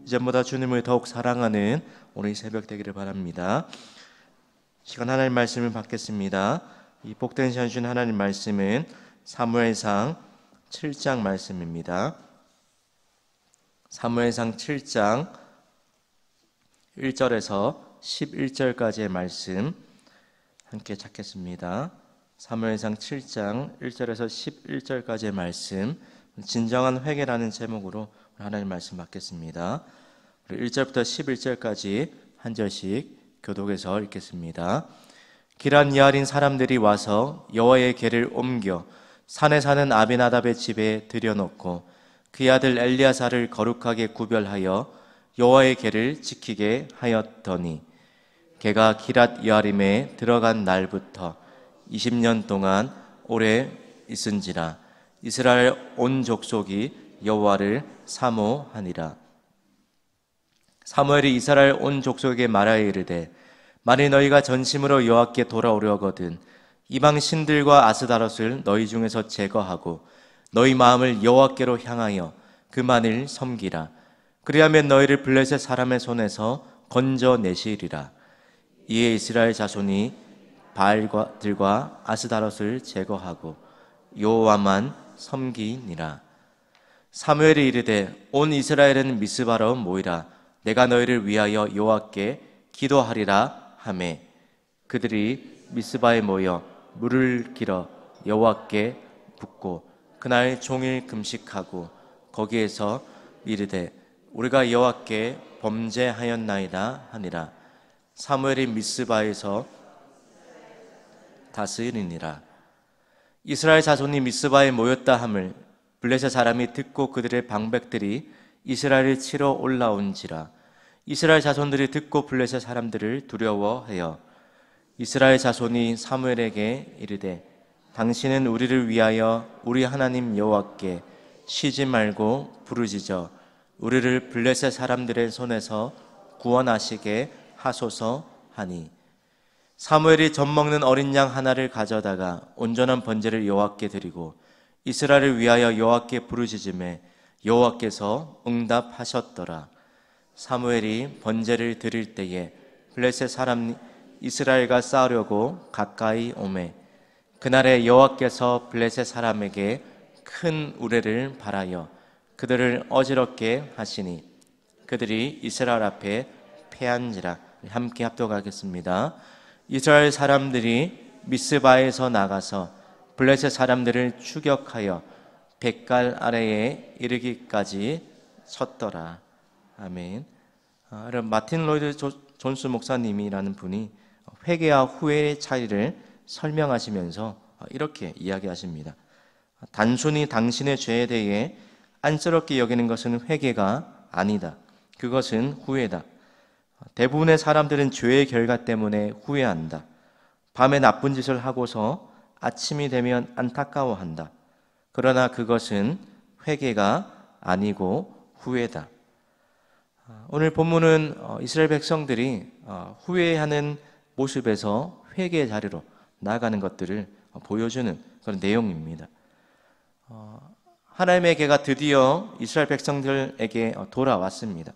이전보다 주님을 더욱 사랑하는 오늘 새벽 되기를 바랍니다. 시간 하나님 말씀을 받겠습니다. 이 복된 시간 주신 하나님 말씀은 사무엘상 7장 말씀입니다. 사무엘상 7장 1절에서 11절까지의 말씀 함께 찾겠습니다. 사무엘상 7장 1절에서 11절까지의 말씀, 진정한 회개라는 제목으로 하나님 말씀 받겠습니다. 1절부터 11절까지 한 절씩 교독해서 읽겠습니다. 기란 여아린 사람들이 와서 여호와의 궤를 옮겨 산에 사는 아비나답의 집에 들여놓고 그의 아들 엘리야사를 거룩하게 구별하여 여호와의 궤를 지키게 하였더니 걔가 기랏 여아림에 들어간 날부터 20년 동안 오래 있은지라 이스라엘 온 족속이 여호와를 사모하니라. 사무엘이 이스라엘 온 족속에게 말하여 이르되 만일 너희가 전심으로 여호와께 돌아오려거든 이방 신들과 아스다롯을 너희 중에서 제거하고 너희 마음을 여호와께로 향하여 그만을 섬기라. 그리하면 너희를 블레셋 사람의 손에서 건져내시리라. 이에 이스라엘 자손이 바알들과 아스다롯을 제거하고 여호와만 섬기니라. 사무엘이 이르되 온 이스라엘은 미스바로 모이라. 내가 너희를 위하여 여호와께 기도하리라 하매 그들이 미스바에 모여 물을 길어 여호와께 붓고 그날 종일 금식하고 거기에서 이르되 우리가 여호와께 범죄하였나이다 하니라. 사무엘이 미스바에서 다스리니라. 이스라엘 자손이 미스바에 모였다 함을 블레셋 사람이 듣고 그들의 방백들이 이스라엘을 치러 올라온지라. 이스라엘 자손들이 듣고 블레셋 사람들을 두려워하여 이스라엘 자손이 사무엘에게 이르되 당신은 우리를 위하여 우리 하나님 여호와께 쉬지 말고 부르짖어 우리를 블레셋 사람들의 손에서 구원하시게 하소서 하니 사무엘이 젖먹는 어린 양 하나를 가져다가 온전한 번제를 여호와께 드리고 이스라엘을 위하여 여호와께 부르짖음에 여호와께서 응답하셨더라. 사무엘이 번제를 드릴 때에 블레셋 사람 이스라엘과 싸우려고 가까이 오매 그날에 여호와께서 블레셋 사람에게 큰 우레를 발하여 그들을 어지럽게 하시니 그들이 이스라엘 앞에 패한지라. 함께 합독하겠습니다. 이스라엘 사람들이 미스바에서 나가서 블레셋 사람들을 추격하여 백갈 아래에 이르기까지 섰더라. 아멘. 마틴 로이드 존스 목사님이라는 분이 회개와 후회의 차이를 설명하시면서 이렇게 이야기하십니다. 단순히 당신의 죄에 대해 안쓰럽게 여기는 것은 회개가 아니다. 그것은 후회다. 대부분의 사람들은 죄의 결과 때문에 후회한다. 밤에 나쁜 짓을 하고서 아침이 되면 안타까워한다. 그러나 그것은 회개가 아니고 후회다. 오늘 본문은 이스라엘 백성들이 후회하는 모습에서 회개의 자리로 나아가는 것들을 보여주는 그런 내용입니다. 하나님의 궤가 드디어 이스라엘 백성들에게 돌아왔습니다.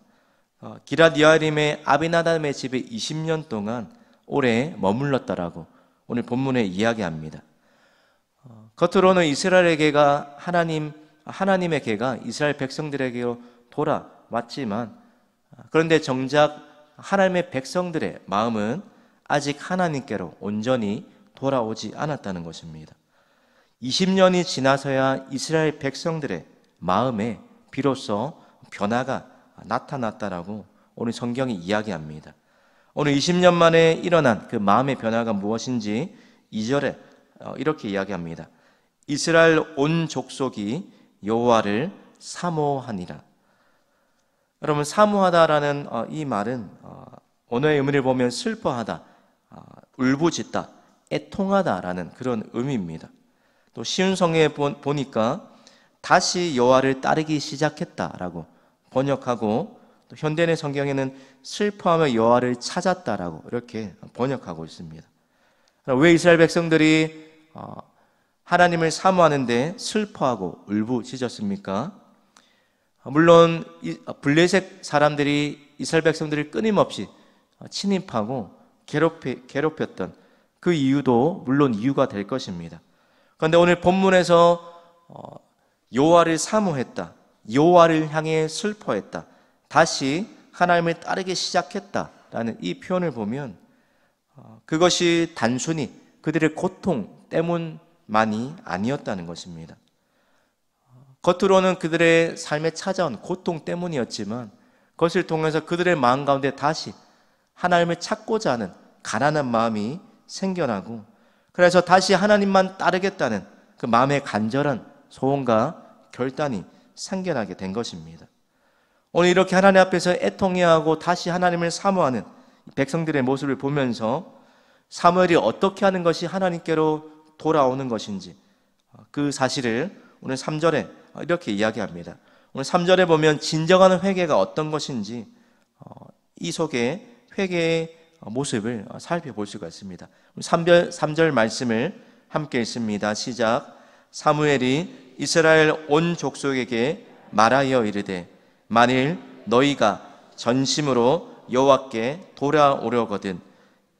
기랏 여아림의 아비나답의 집에 20년 동안 오래 머물렀다라고 오늘 본문에 이야기합니다. 겉으로는 이스라엘의 궤가 하나님의 궤가 이스라엘 백성들에게로 돌아왔지만 그런데 정작 하나님의 백성들의 마음은 아직 하나님께로 온전히 돌아오지 않았다는 것입니다. 20년이 지나서야 이스라엘 백성들의 마음에 비로소 변화가 나타났다라고 오늘 성경이 이야기합니다. 오늘 20년 만에 일어난 그 마음의 변화가 무엇인지 2절에 이렇게 이야기합니다. 이스라엘 온 족속이 여호와를 사모하니라. 여러분, 사모하다라는 이 말은 언어의 의미를 보면 슬퍼하다, 울부짖다, 애통하다라는 그런 의미입니다. 또 쉬운 성경에 보니까 다시 여호와를 따르기 시작했다라고 번역하고 또 현대의 성경에는 슬퍼하며 여호와를 찾았다라고 이렇게 번역하고 있습니다. 왜 이스라엘 백성들이 하나님을 사모하는데 슬퍼하고 울부짖었습니까? 물론 블레셋 사람들이 이스라엘 백성들을 끊임없이 침입하고 괴롭혔던 그 이유도 물론 이유가 될 것입니다. 그런데 오늘 본문에서 여호와를 사모했다, 여호와를 향해 슬퍼했다, 다시 하나님을 따르기 시작했다라는 이 표현을 보면 그것이 단순히 그들의 고통 때문만이 아니었다는 것입니다. 겉으로는 그들의 삶에 찾아온 고통 때문이었지만 그것을 통해서 그들의 마음 가운데 다시 하나님을 찾고자 하는 가난한 마음이 생겨나고, 그래서 다시 하나님만 따르겠다는 그 마음의 간절한 소원과 결단이 생겨나게 된 것입니다. 오늘 이렇게 하나님 앞에서 애통해야 하고 다시 하나님을 사모하는 백성들의 모습을 보면서 사무엘이 어떻게 하는 것이 하나님께로 돌아오는 것인지 그 사실을 오늘 3절에 이렇게 이야기합니다. 오늘 3절에 보면 진정한 회개가 어떤 것인지 이 속에 회개의 모습을 살펴볼 수가 있습니다. 3절 말씀을 함께 읽습니다. 시작. 사무엘이 이스라엘 온 족속에게 말하여 이르되 만일 너희가 전심으로 여호와께 돌아오려거든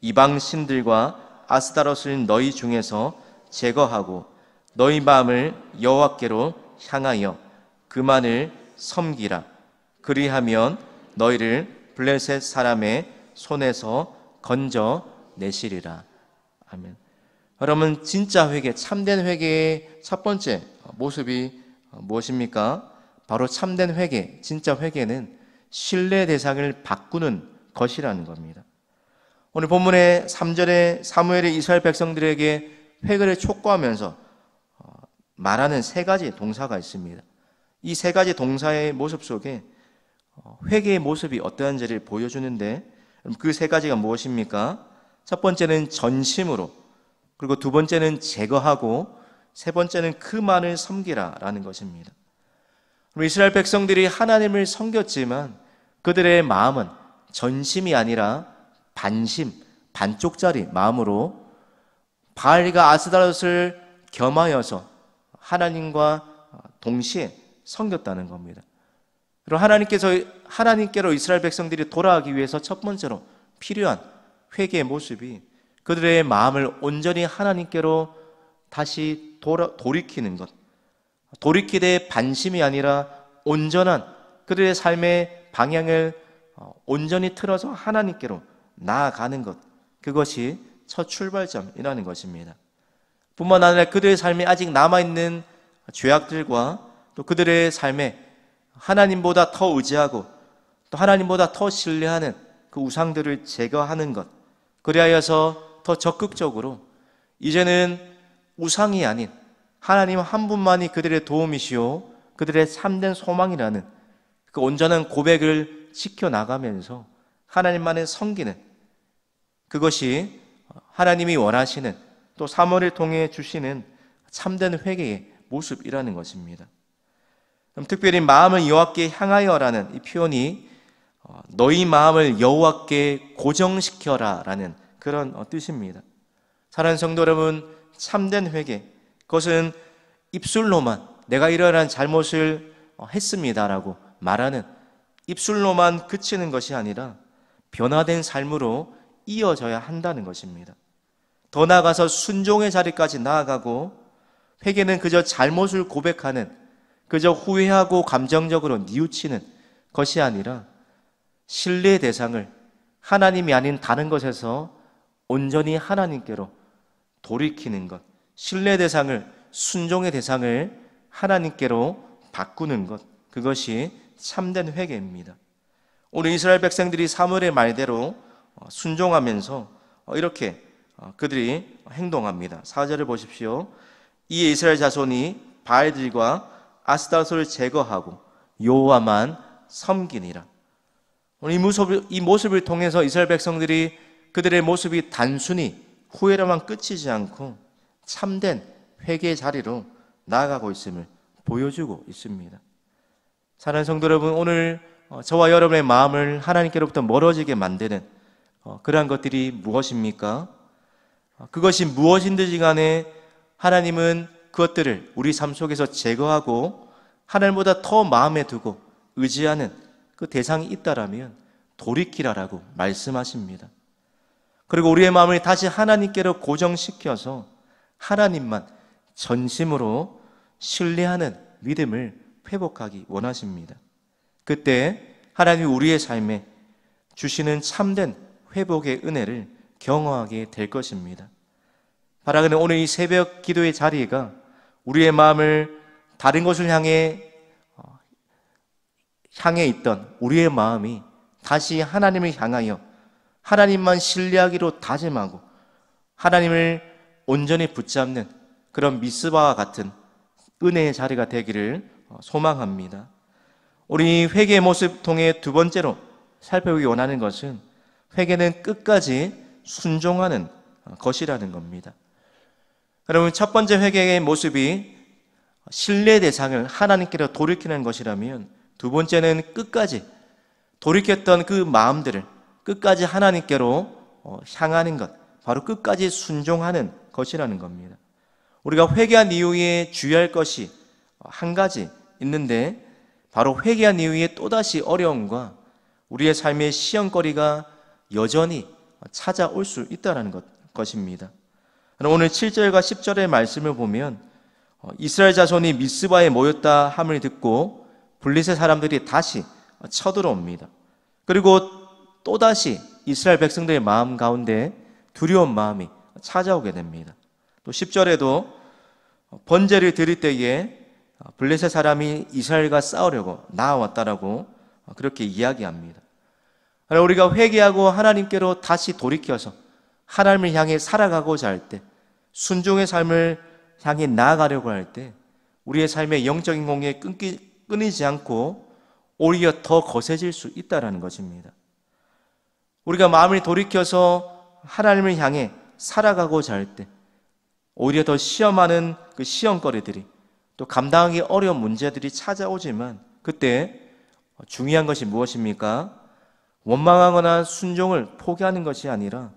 이방 신들과 아스타롯을 너희 중에서 제거하고 너희 마음을 여호와께로 향하여 그만을 섬기라. 그리하면 너희를 블레셋 사람의 손에서 건져내시리라. 아멘. 여러분, 진짜 회개, 참된 회개의 첫 번째 모습이 무엇입니까? 바로 참된 회개, 진짜 회개는 신뢰 대상을 바꾸는 것이라는 겁니다. 오늘 본문의 3절에 사무엘이 이스라엘 백성들에게 회개를 촉구하면서 말하는 세 가지 동사가 있습니다. 이 세 가지 동사의 모습 속에 회개의 모습이 어떠한지를 보여주는데, 그 세 가지가 무엇입니까? 첫 번째는 전심으로, 그리고 두 번째는 제거하고, 세 번째는 그만을 섬기라라는 것입니다. 이스라엘 백성들이 하나님을 섬겼지만 그들의 마음은 전심이 아니라 반심, 반쪽짜리 마음으로 바알과 아스타롯을 겸하여서 하나님과 동시에 섬겼다는 겁니다. 그리고 하나님께로 이스라엘 백성들이 돌아가기 위해서 첫 번째로 필요한 회개의 모습이 그들의 마음을 온전히 하나님께로 다시 돌이키는 것, 돌이키되 반심이 아니라 온전한 그들의 삶의 방향을 온전히 틀어서 하나님께로 나아가는 것, 그것이 첫 출발점이라는 것입니다. 뿐만 아니라 그들의 삶에 아직 남아있는 죄악들과 또 그들의 삶에 하나님보다 더 의지하고 또 하나님보다 더 신뢰하는 그 우상들을 제거하는 것, 그리하여서 더 적극적으로 이제는 우상이 아닌 하나님 한 분만이 그들의 도움이시오, 그들의 참된 소망이라는 그 온전한 고백을 지켜나가면서 하나님만을 섬기는, 그것이 하나님이 원하시는 또 사무엘을 통해 주시는 참된 회개의 모습이라는 것입니다. 특별히 마음을 여호와께 향하여라는 이 표현이 너희 마음을 여호와께 고정시켜라 라는 그런 뜻입니다. 사랑하는 성도 여러분, 참된 회개, 그것은 입술로만 내가 이러한 잘못을 했습니다라고 말하는 입술로만 그치는 것이 아니라 변화된 삶으로 이어져야 한다는 것입니다. 더 나아가서 순종의 자리까지 나아가고, 회개는 그저 잘못을 고백하는, 그저 후회하고 감정적으로 뉘우치는 것이 아니라 신뢰의 대상을 하나님이 아닌 다른 것에서 온전히 하나님께로 돌이키는 것, 신뢰의 대상을, 순종의 대상을 하나님께로 바꾸는 것, 그것이 참된 회개입니다. 오늘 이스라엘 백성들이 사무엘의 말대로 순종하면서 이렇게 그들이 행동합니다. 4절을 보십시오. 이에 이스라엘 자손이 바알들과 아스타롯을 제거하고 여호와만 섬기니라. 오늘 이 모습을 통해서 이스라엘 백성들이 그들의 모습이 단순히 후회로만 끝이지 않고 참된 회개의 자리로 나아가고 있음을 보여주고 있습니다. 사랑하는 성도 여러분, 오늘 저와 여러분의 마음을 하나님께로부터 멀어지게 만드는 그러한 것들이 무엇입니까? 그것이 무엇인지 간에 하나님은 그것들을 우리 삶 속에서 제거하고 하나님보다 더 마음에 두고 의지하는 그 대상이 있다라면 돌이키라라고 말씀하십니다. 그리고 우리의 마음을 다시 하나님께로 고정시켜서 하나님만 전심으로 신뢰하는 믿음을 회복하기 원하십니다. 그때 하나님이 우리의 삶에 주시는 참된 회복의 은혜를 경험하게 될 것입니다. 바라기는 오늘 이 새벽 기도의 자리가 우리의 마음을 다른 곳을 향해 있던 우리의 마음이 다시 하나님을 향하여 하나님만 신뢰하기로 다짐하고 하나님을 온전히 붙잡는 그런 미스바와 같은 은혜의 자리가 되기를 소망합니다. 우리 회개의 모습 통해 두 번째로 살펴보기 원하는 것은 회개는 끝까지 순종하는 것이라는 겁니다. 여러분, 첫 번째 회개의 모습이 신뢰 대상을 하나님께로 돌이키는 것이라면 두 번째는 끝까지 돌이켰던 그 마음들을 끝까지 하나님께로 향하는 것, 바로 끝까지 순종하는 것이라는 겁니다. 우리가 회개한 이후에 주의할 것이 한 가지 있는데 바로 회개한 이후에 또다시 어려움과 우리의 삶의 시험거리가 여전히 찾아올 수 있다는 것입니다. 오늘 7절과 10절의 말씀을 보면 이스라엘 자손이 미스바에 모였다 함을 듣고 블레셋 사람들이 다시 쳐들어옵니다. 그리고 또다시 이스라엘 백성들의 마음 가운데 두려운 마음이 찾아오게 됩니다. 또 10절에도 번제를 드릴 때에 블레셋 사람이 이스라엘과 싸우려고 나아왔다라고 그렇게 이야기합니다. 우리가 회개하고 하나님께로 다시 돌이켜서 하나님을 향해 살아가고자 할 때, 순종의 삶을 향해 나아가려고 할 때 우리의 삶의 영적인 공에 끊이지 않고 오히려 더 거세질 수 있다는 것입니다. 우리가 마음을 돌이켜서 하나님을 향해 살아가고자 할 때 오히려 더 시험하는 그 시험거리들이 또 감당하기 어려운 문제들이 찾아오지만 그때 중요한 것이 무엇입니까? 원망하거나 순종을 포기하는 것이 아니라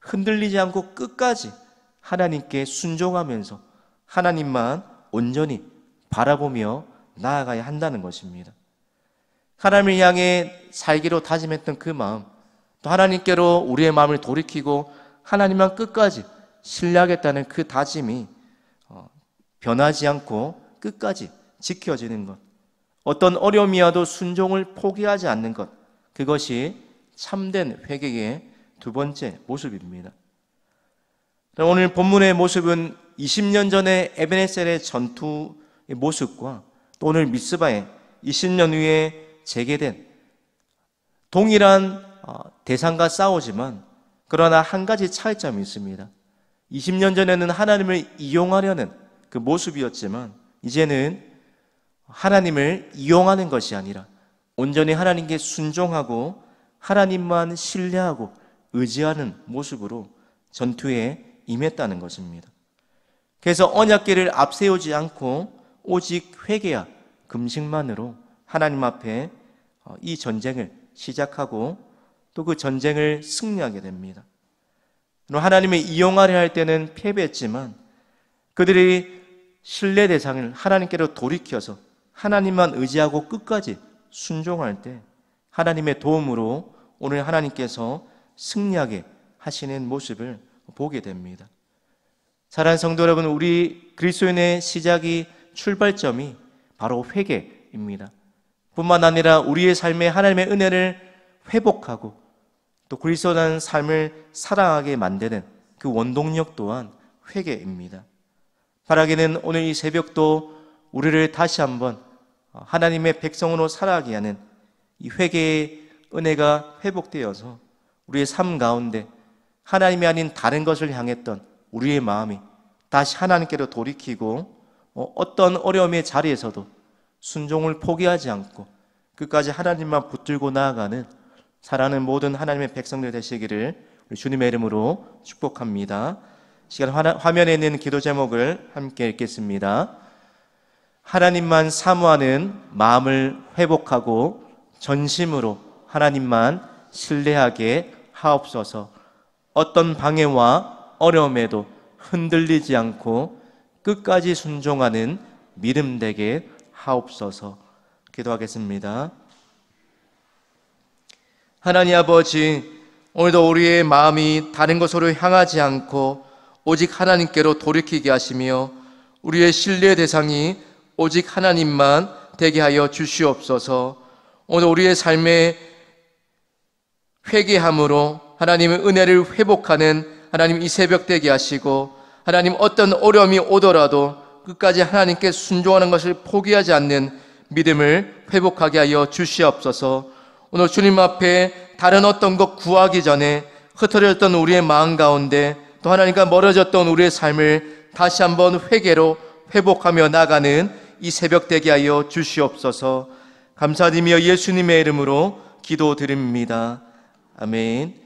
흔들리지 않고 끝까지 하나님께 순종하면서 하나님만 온전히 바라보며 나아가야 한다는 것입니다. 하나님을 향해 살기로 다짐했던 그 마음, 또 하나님께로 우리의 마음을 돌이키고 하나님만 끝까지 신뢰하겠다는 그 다짐이 변하지 않고 끝까지 지켜지는 것, 어떤 어려움이 와도 순종을 포기하지 않는 것, 그것이 참된 회개의 두 번째 모습입니다. 오늘 본문의 모습은 20년 전의 에베네셀의 전투의 모습과 또 오늘 미스바의 20년 후에 재개된 동일한 대상과 싸우지만 그러나 한 가지 차이점이 있습니다. 20년 전에는 하나님을 이용하려는 그 모습이었지만 이제는 하나님을 이용하는 것이 아니라 온전히 하나님께 순종하고 하나님만 신뢰하고 의지하는 모습으로 전투에 임했다는 것입니다. 그래서 언약궤를 앞세우지 않고 오직 회개와 금식만으로 하나님 앞에 이 전쟁을 시작하고 또 그 전쟁을 승리하게 됩니다. 하나님을 이용하려 할 때는 패배했지만 그들이 신뢰 대상을 하나님께로 돌이켜서 하나님만 의지하고 끝까지 순종할 때 하나님의 도움으로 오늘 하나님께서 승리하게 하시는 모습을 보게 됩니다. 사랑하는 성도 여러분, 우리 그리스도인의 시작이 출발점이 바로 회개입니다. 뿐만 아니라 우리의 삶에 하나님의 은혜를 회복하고 또 그리스도라는 삶을 사랑하게 만드는 그 원동력 또한 회개입니다. 바라기는 오늘 이 새벽도 우리를 다시 한번 하나님의 백성으로 살아가게 하는 이 회개의 은혜가 회복되어서 우리의 삶 가운데 하나님이 아닌 다른 것을 향했던 우리의 마음이 다시 하나님께로 돌이키고 어떤 어려움의 자리에서도 순종을 포기하지 않고 끝까지 하나님만 붙들고 나아가는 사랑하는 모든 하나님의 백성들 되시기를 우리 주님의 이름으로 축복합니다. 시간 화면에 있는 기도 제목을 함께 읽겠습니다. 하나님만 사모하는 마음을 회복하고 전심으로 하나님만 신뢰하게 하옵소서. 어떤 방해와 어려움에도 흔들리지 않고 끝까지 순종하는 믿음 되게 하옵소서. 기도하겠습니다. 하나님 아버지, 오늘도 우리의 마음이 다른 곳으로 향하지 않고 오직 하나님께로 돌이키게 하시며 우리의 신뢰의 대상이 오직 하나님만 되게 하여 주시옵소서. 오늘 우리의 삶에 회개함으로 하나님의 은혜를 회복하는 하나님 이 새벽 되게 하시고, 하나님 어떤 어려움이 오더라도 끝까지 하나님께 순종하는 것을 포기하지 않는 믿음을 회복하게 하여 주시옵소서. 오늘 주님 앞에 다른 어떤 것 구하기 전에 흩어졌던 우리의 마음 가운데 또 하나님과 멀어졌던 우리의 삶을 다시 한번 회개로 회복하며 나가는 이 새벽 되게 하여 주시옵소서. 감사드리며 예수님의 이름으로 기도드립니다. 아멘.